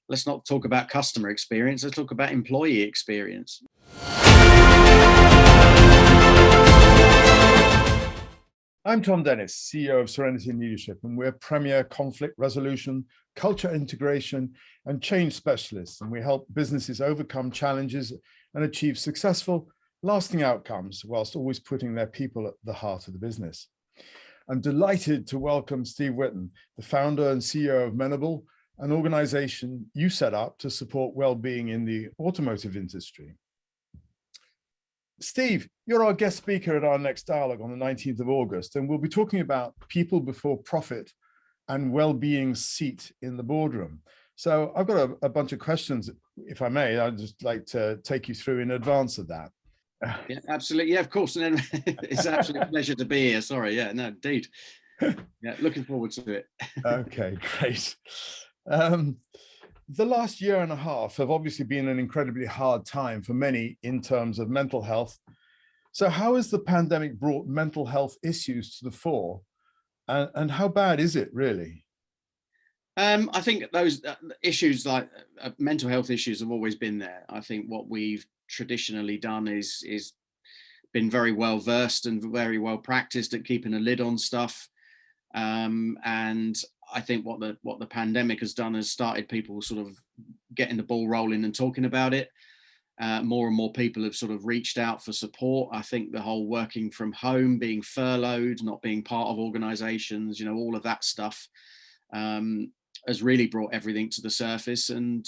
let's not talk about customer experience, let's talk about employee experience. I'm Tom Dennis, CEO of Serenity in Leadership, and we're premier conflict resolution, culture integration, and change specialists. And we help businesses overcome challenges and achieve successful, lasting outcomes whilst always putting their people at the heart of the business. I'm delighted to welcome Steve Whitton, the founder and CEO of Menable, an organization you set up to support well-being in the automotive industry. Steve, you're our guest speaker at our next dialogue on the 19th of August, and we'll be talking about people before profit and well-being seat in the boardroom. So I've got a bunch of questions, if I may. I'd just like to take you through in advance of that. Yeah, absolutely. Yeah, of course. And it's an absolute pleasure to be here. Sorry. Yeah, no, indeed. Yeah, looking forward to it. Okay, great. The last year and a half have obviously been an incredibly hard time for many in terms of mental health. So how has the pandemic brought mental health issues to the fore? And how bad is it really? I think those issues like mental health issues have always been there. I think what we've traditionally done is been very well versed and very well practiced at keeping a lid on stuff. And I think what the pandemic has done is started people sort of getting the ball rolling and talking about it. More and more people have sort of reached out for support. I think the whole working from home, being furloughed, not being part of organizations, you know, all of that stuff has really brought everything to the surface and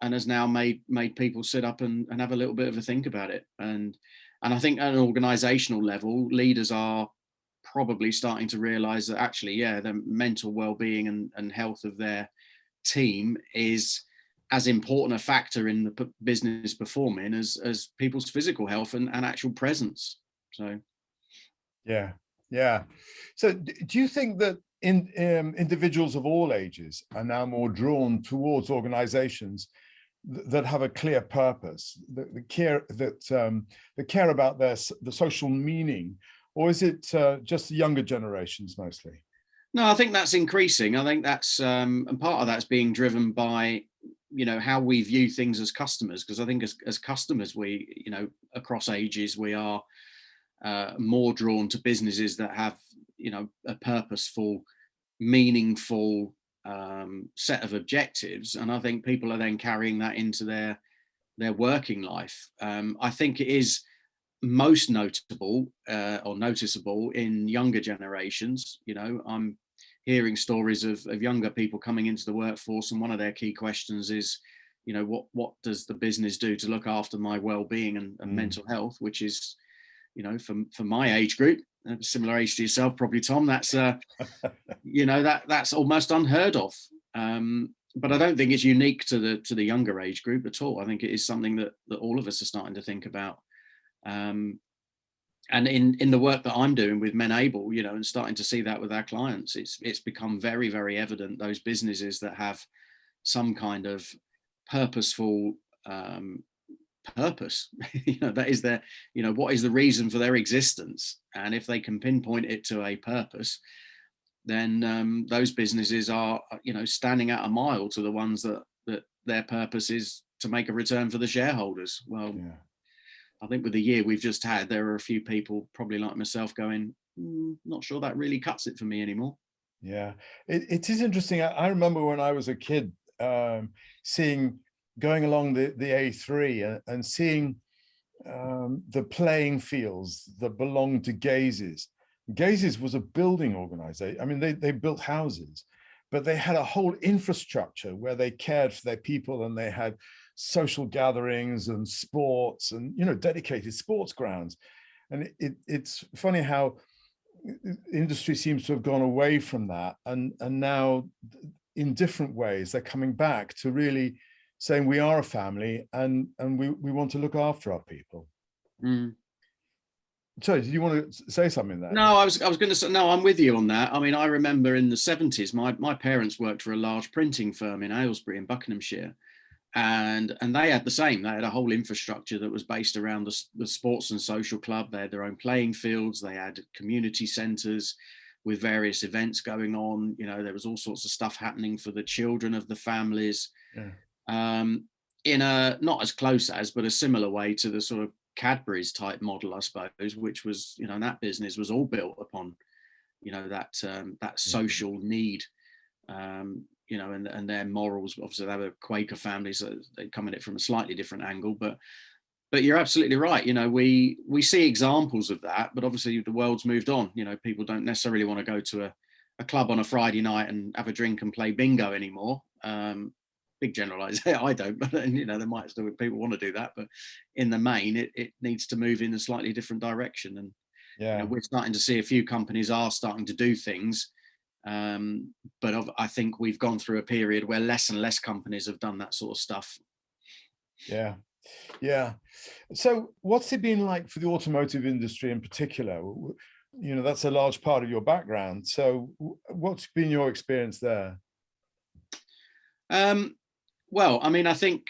has now made people sit up and have a little bit of a think about it. And I think at an organizational level, leaders are probably starting to realize that actually, yeah, the mental well-being and health of their team is as important a factor in the business performing as people's physical health and actual presence. So yeah. So do you think that individuals of all ages are now more drawn towards organizations that have a clear purpose, that care about the social meaning? Or is it just the younger generations mostly? No, I think that's increasing. I think that's and part of that's being driven by, you know, how we view things as customers. Because I think as customers, we, you know, across ages, we are more drawn to businesses that have, you know, a purposeful, meaningful set of objectives. And I think people are then carrying that into their working life. I think it is most notable or noticeable in younger generations. You know, I'm hearing stories of younger people coming into the workforce, and one of their key questions is, you know, what does the business do to look after my well-being and mental health, which is, you know, for my age group, similar age to yourself, probably Tom, that's you know, that's almost unheard of. But I don't think it's unique to the younger age group at all. I think it is something that all of us are starting to think about. And in the work that I'm doing with Menable, you know, and starting to see that with our clients, it's become very, very evident those businesses that have some kind of purposeful purpose, you know, that is their, you know, what is the reason for their existence? And if they can pinpoint it to a purpose, then those businesses are, you know, standing out a mile to the ones that their purpose is to make a return for the shareholders. Well, yeah. I think with the year we've just had, there are a few people probably like myself going, not sure that really cuts it for me anymore. Yeah, it is interesting. I remember when I was a kid going along the A3 and seeing the playing fields that belonged to Gaze's. Gaze's was a building organization. I mean, they built houses, but they had a whole infrastructure where they cared for their people, and they had social gatherings and sports and, you know, dedicated sports grounds. And it's funny how industry seems to have gone away from that, and now in different ways they're coming back to really saying we are a family and we want to look after our people. Sorry, did you want to say something there? No, I was going to say, no, I'm with you on that. I mean, I remember in the 70s, my parents worked for a large printing firm in Aylesbury in Buckinghamshire. And they had the same. They had a whole infrastructure that was based around the sports and social club. They had their own playing fields. They had community centres with various events going on. You know, there was all sorts of stuff happening for the children of the families. Yeah. In a not as close as, but a similar way to the sort of Cadbury's type model, I suppose, which was, you know, that business was all built upon, you know, that Yeah. social need, you know, and their morals. Obviously, they were Quaker families, so they come at it from a slightly different angle. But you're absolutely right. You know, we see examples of that, but obviously the world's moved on. You know, people don't necessarily want to go to a club on a Friday night and have a drink and play bingo anymore. Big generalization. I don't, but you know, there might still people want to do that, but in the main, it needs to move in a slightly different direction. And you know, Yeah. we're starting to see a few companies are starting to do things, but I think we've gone through a period where less and less companies have done that sort of stuff. Yeah. Yeah. So what's it been like for the automotive industry in particular? You know, that's a large part of your background. So what's been your experience there? Um, well, I mean, I think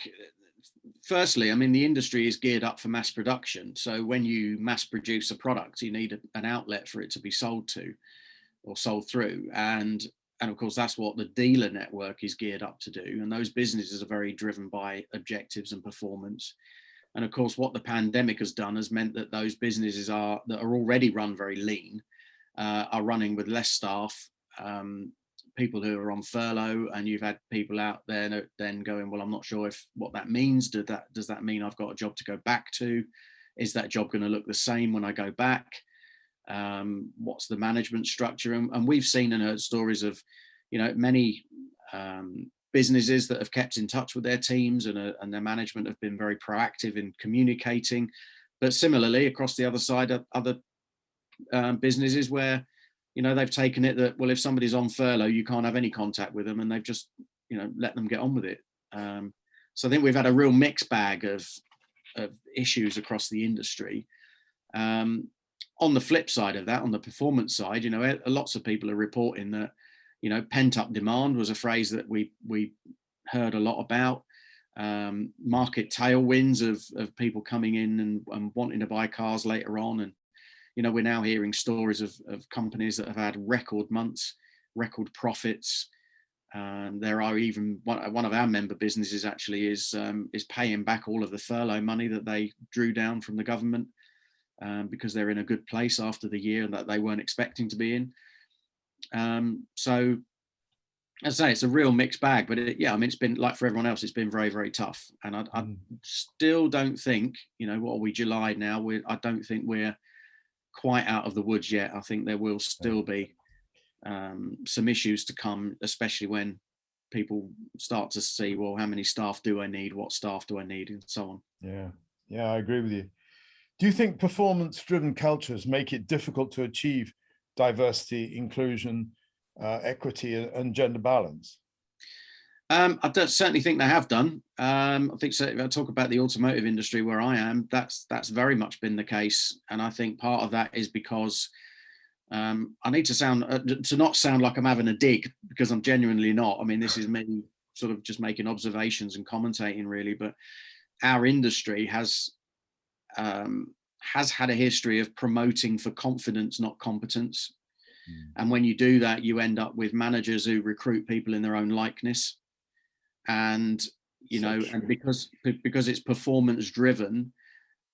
firstly, I mean, the industry is geared up for mass production. So when you mass produce a product, you need an outlet for it to be sold to or sold through. And of course, that's what the dealer network is geared up to do. And those businesses are very driven by objectives and performance. And of course, what the pandemic has done has meant that those businesses that are already run very lean are running with less staff, people who are on furlough, and you've had people out there then going, well, I'm not sure if what that means. Does that mean I've got a job to go back to? Is that job going to look the same when I go back? What's the management structure? And we've seen and heard stories of, you know, many businesses that have kept in touch with their teams and their management have been very proactive in communicating. But similarly, across the other side, other businesses where, you know, they've taken it that, well, if somebody's on furlough, you can't have any contact with them, and they've just, you know, let them get on with it. So I think we've had a real mixed bag of issues across the industry. On the flip side of that, on the performance side, you know, lots of people are reporting that, you know, pent up demand was a phrase that we heard a lot about. Market tailwinds of people coming in and wanting to buy cars later on. And, you know, we're now hearing stories of companies that have had record months, record profits. There are even one of our member businesses actually is paying back all of the furlough money that they drew down from the government, because they're in a good place after the year that they weren't expecting to be in. So as I say, it's a real mixed bag, but yeah, I mean, it's been like for everyone else, it's been very, very tough. And I still don't think, you know, what are we, July now? I don't think we're quite out of the woods yet. I think there will still be some issues to come, especially when people start to see, well, how many staff do I need? What staff do I need? And so on. Yeah. Yeah, I agree with you. Do you think performance-driven cultures make it difficult to achieve diversity, inclusion, equity, and gender balance? I certainly think they have done. I think so. If I talk about the automotive industry where I am, that's very much been the case, and I think part of that is because I need to not sound like I'm having a dig, because I'm genuinely not. I mean, this is me sort of just making observations and commentating, really. But our industry has had a history of promoting for confidence, not competence. And when you do that, you end up with managers who recruit people in their own likeness. And, you know, and because it's performance driven,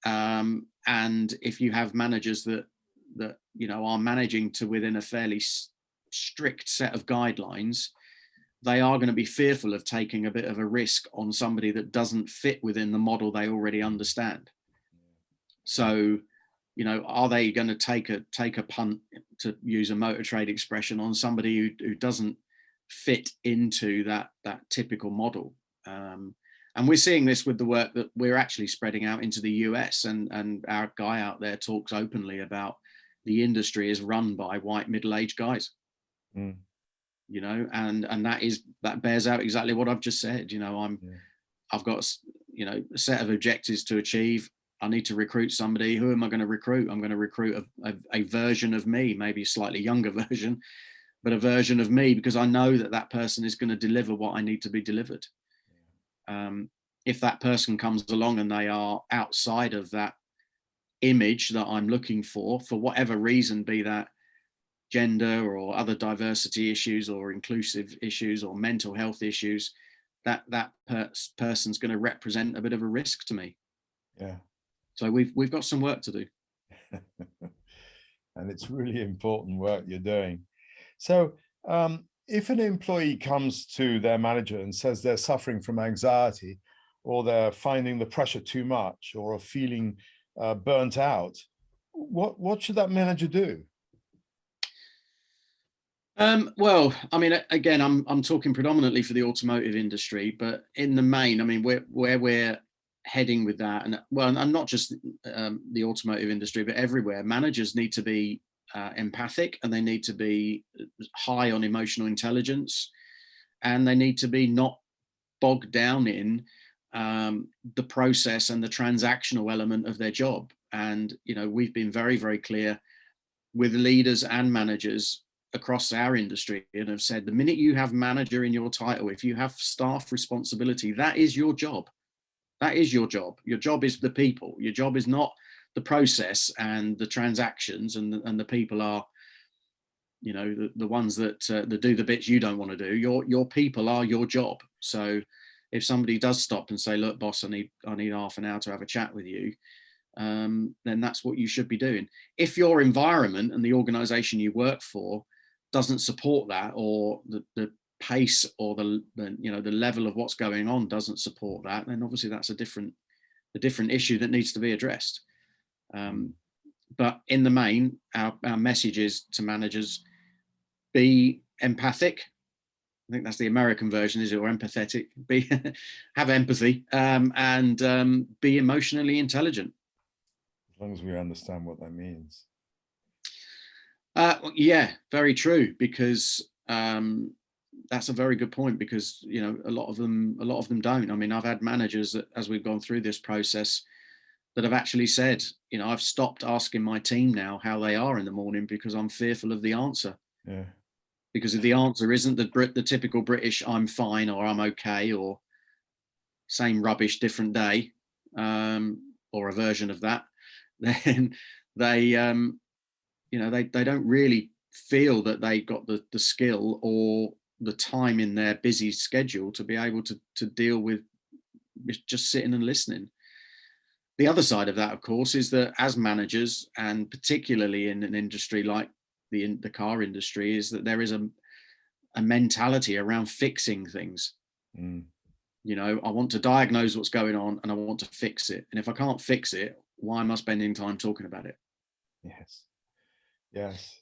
and if you have managers that you know are managing to within a fairly strict set of guidelines, they are going to be fearful of taking a bit of a risk on somebody that doesn't fit within the model they already understand. So, you know, are they going to take a punt, to use a motor trade expression, on somebody who doesn't fit into that typical model? And we're seeing this with the work that we're actually spreading out into the US, and our guy out there talks openly about the industry is run by white middle-aged guys. You know, and that bears out exactly what I've just said. You know, I've got, you know, a set of objectives to achieve. I need to recruit somebody. Who am I going to recruit? I'm going to recruit a version of me, maybe a slightly younger version, but a version of me, because I know that person is going to deliver what I need to be delivered. If that person comes along and they are outside of that image that I'm looking for whatever reason, be that gender or other diversity issues or inclusive issues or mental health issues, person's going to represent a bit of a risk to me. Yeah. So we've got some work to do. And it's really important work you're doing. So if an employee comes to their manager and says they're suffering from anxiety, or they're finding the pressure too much, or are feeling burnt out, what should that manager do? Well, I mean, again, I'm talking predominantly for the automotive industry, but in the main, I mean, where we're heading with that, and well, and not just the automotive industry, but everywhere, managers need to be empathic, and they need to be high on emotional intelligence, and they need to be not bogged down in the process and the transactional element of their job. And we've been very, very clear with leaders and managers across our industry, and have said, the minute you have manager in your title, if you have staff responsibility, that is your job. That is your job. Your job is the people. Your job is not the process and the transactions, and the people are, the ones that do the bits you don't want to do. Your people are your job. So if somebody does stop and say, look, boss, I need half an hour to have a chat with you, then that's what you should be doing. If your environment and the organization you work for doesn't support that, or the pace or the level of what's going on doesn't support that, then obviously that's a different issue that needs to be addressed. But in the main, our message is to managers: be empathic. I think that's the American version, is it? Or empathetic. Have empathy, and be emotionally intelligent. As long as we understand what that means. Yeah, very true. Because that's a very good point. Because a lot of them don't. I mean, I've had managers that, as we've gone through this process, that have actually said, I've stopped asking my team now how they are in the morning because I'm fearful of the answer. Yeah. Because if the answer isn't the typical British "I'm fine" or "I'm okay" or "same rubbish, different day," or a version of that, then they they don't really feel that they got the skill or the time in their busy schedule to be able to deal with just sitting and listening. The other side of that, of course, is that as managers, and particularly in an industry like the car industry, is that there is a mentality around fixing things. I want to diagnose what's going on and I want to fix it. And if I can't fix it, why am I spending time talking about it? Yes.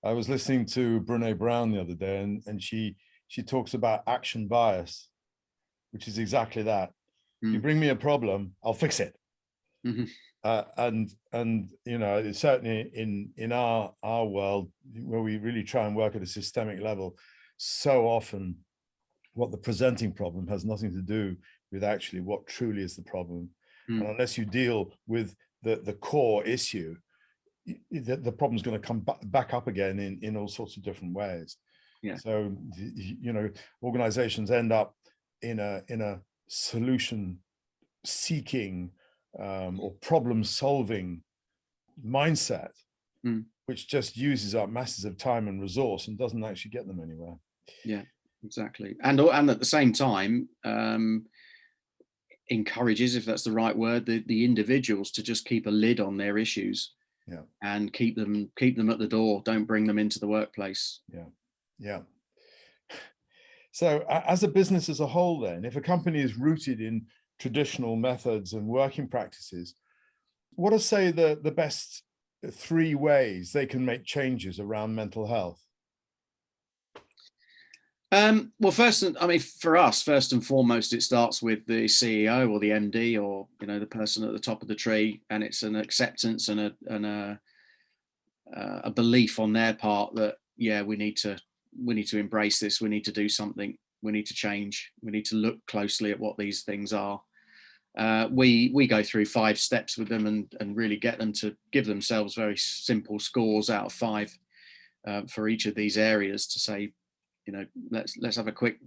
I was listening to Brene Brown the other day, and she talks about action bias, which is exactly that. You bring me a problem, I'll fix it. Mm-hmm. And certainly in our world, where we really try and work at a systemic level, so often what the presenting problem has nothing to do with actually what truly is the problem. And unless you deal with the core issue, the problem's going to come back up again in all sorts of different ways. Yeah. So organizations end up in a solution seeking or problem solving mindset, which just uses up masses of time and resource and doesn't actually get them anywhere. Yeah, exactly. And at the same time, encourages, if that's the right word, the individuals to just keep a lid on their issues. Yeah. And keep them at the door. Don't bring them into the workplace. Yeah. So as a business as a whole, then, if a company is rooted in traditional methods and working practices, what are, say, the best 3 ways they can make changes around mental health? Well, for us, first and foremost, it starts with the CEO or the MD or the person at the top of the tree, and it's an acceptance and a belief on their part that we need to embrace this. We need to do something. We need to change. We need to look closely at what these things are. We go through 5 steps with them and really get them to give themselves very simple scores out of 5 for each of these areas, to say, let's have a quick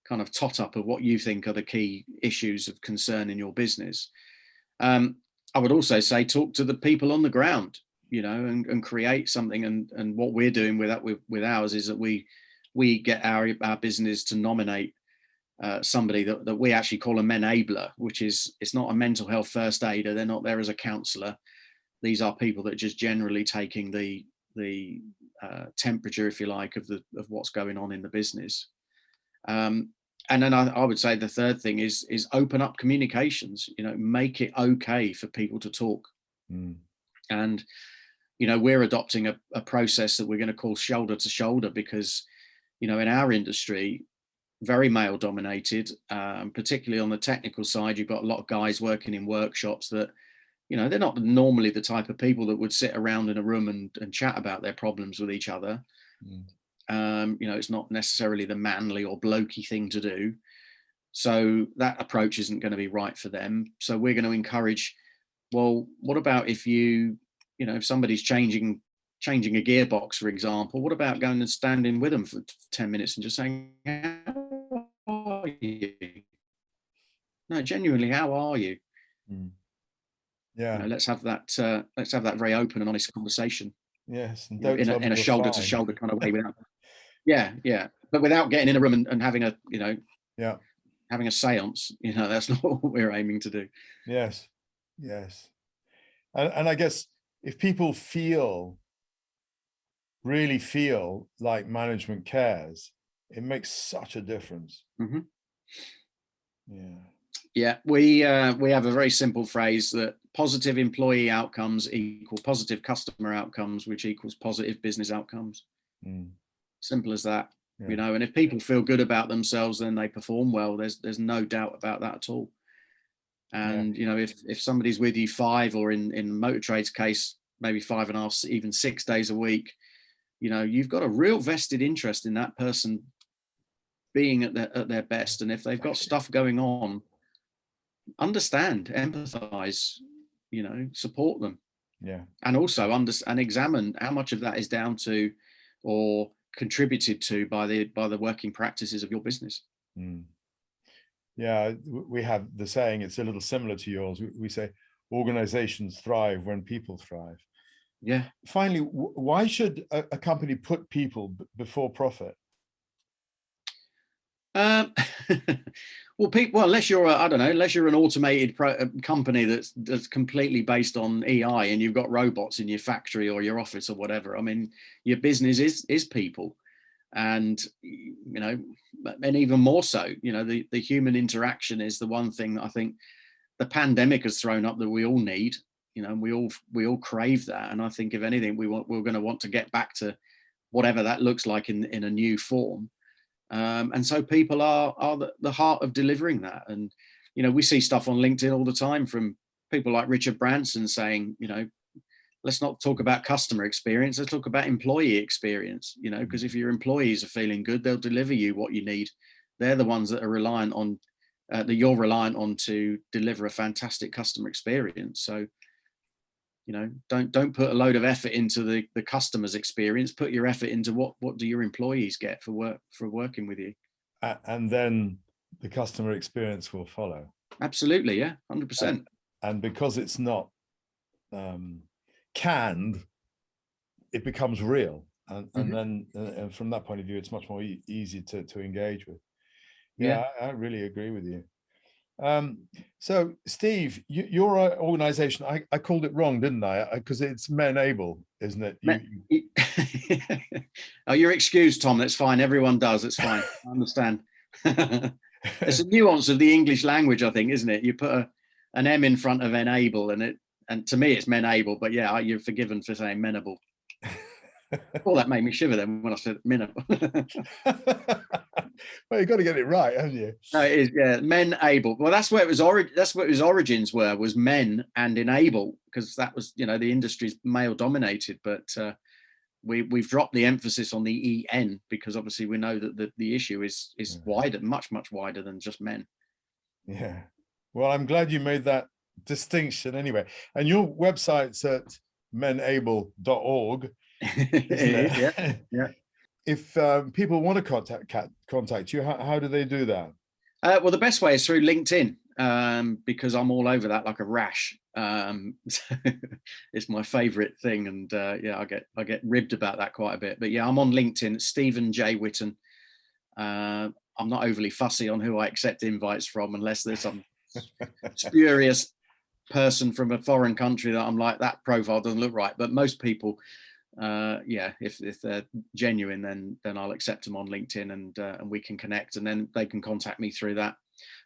kind of tot up of what you think are the key issues of concern in your business. I would also say, talk to the people on the ground, and create something. And what we're doing with ours is that we get our business to nominate somebody that we actually call a menabler, which is, it's not a mental health first aider. They're not there as a counsellor. These are people that are just generally taking the temperature, if you like, of what's going on in the business. And then I would say the third thing is open up communications. Make it okay for people to talk. And we're adopting a process that we're going to call shoulder to shoulder, because in our industry, very male dominated, particularly on the technical side. You've got a lot of guys working in workshops that they're not normally the type of people that would sit around in a room and chat about their problems with each other. It's not necessarily the manly or blokey thing to do. So that approach isn't going to be right for them. So we're going to encourage, well, what about if if somebody's changing a gearbox, for example, what about going and standing with them for 10 minutes and just saying, how are you? No, genuinely, how are you? Yeah. Let's have that very open and honest conversation. Yes. And don't in a shoulder to shoulder kind of way, but without getting in a room and having a having a seance. That's not what we're aiming to do. Yes. And I guess if people really feel like management cares, it makes such a difference. Yeah, we have a very simple phrase that positive employee outcomes equal positive customer outcomes, which equals positive business outcomes. Simple as that. And if people feel good about themselves, then they perform well. There's no doubt about that at all. And if somebody's with you 5, or in Motor Trade's case, maybe 5.5, even 6 days a week, you've got a real vested interest in that person being at their best. And if they've got stuff going on, understand, empathize, support them. And also and examine how much of that is down to or contributed to by the working practices of your business. Yeah, we have the saying, it's a little similar to yours. We say organizations thrive when people thrive. Yeah. Finally, why should a company put people before profit? Well, unless you're unless you're an automated company that's completely based on EI and you've got robots in your factory or your office or whatever. I mean, your business is people, and and even more so, the human interaction is the one thing that I think the pandemic has thrown up that we all need. We all crave that, and I think if anything, we're going to want to get back to whatever that looks like in a new form. And so people are the heart of delivering that. And, we see stuff on LinkedIn all the time from people like Richard Branson saying, let's not talk about customer experience, let's talk about employee experience, because if your employees are feeling good, they'll deliver you what you need. They're the ones that are reliant on, that you're reliant on to deliver a fantastic customer experience. So, don't put a load of effort into the customer's experience. Put your effort into what do your employees get for working with you. And then the customer experience will follow. Absolutely, yeah, 100%. And because it's not canned, it becomes real. And then from that point of view, it's much more easy to engage with. Yeah, I really agree with you. So Steve, your organization, I called it wrong, didn't I? Because it's Men-Able, isn't it? Oh, you're excused, Tom. That's fine. Everyone does. It's fine. I understand. It's a nuance of the English language, I think, isn't it? You put an M in front of Enable, and to me it's Men-Able, but yeah, you're forgiven for saying Menable. Oh, that made me shiver then when I said Menable. Well, you've got to get it right, haven't you? No, it is, yeah, Men-Able. Well, that's where it was. That's what his origins was men and enable, because that was, the industry's male dominated. But we've dropped the emphasis on the en, because obviously we know that the issue is wider, much wider than just men. Yeah. Well, I'm glad you made that distinction anyway. And your website's at menable.org. Yeah. If people want to contact you, how do they do that? Well, the best way is through LinkedIn, because I'm all over that like a rash. It's my favorite thing, and I get ribbed about that quite a bit. But yeah, I'm on LinkedIn, Stephen J. Whitton. I'm not overly fussy on who I accept invites from, unless there's some spurious person from a foreign country that I'm like, that profile doesn't look right. But most people, yeah, if they're genuine, then I'll accept them on LinkedIn, and we can connect, and then they can contact me through that,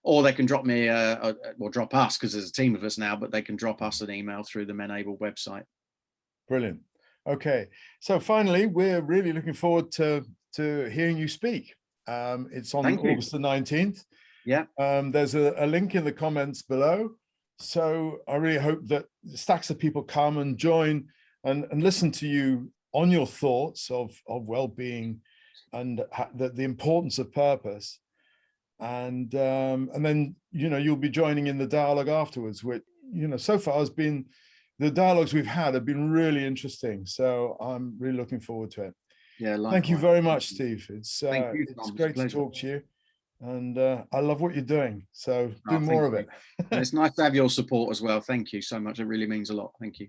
or they can drop me or drop us, because there's a team of us now, but they can drop us an email through the Menable website. Brilliant. Okay, so finally, we're really looking forward to hearing you speak. It's on August the 19th. Yeah. There's a link in the comments below. So I really hope that stacks of people come and join and listen to you on your thoughts of well-being and the importance of purpose. And then, you know, you'll be joining in the dialogue afterwards, which, you know, so far has been, the dialogues we've had have been really interesting. So I'm really looking forward to it. Yeah, likewise. Thank you very much, Steve. It's it's great to talk to you. And I love what you're doing. So do more of it. It's nice to have your support as well. Thank you so much. It really means a lot. Thank you.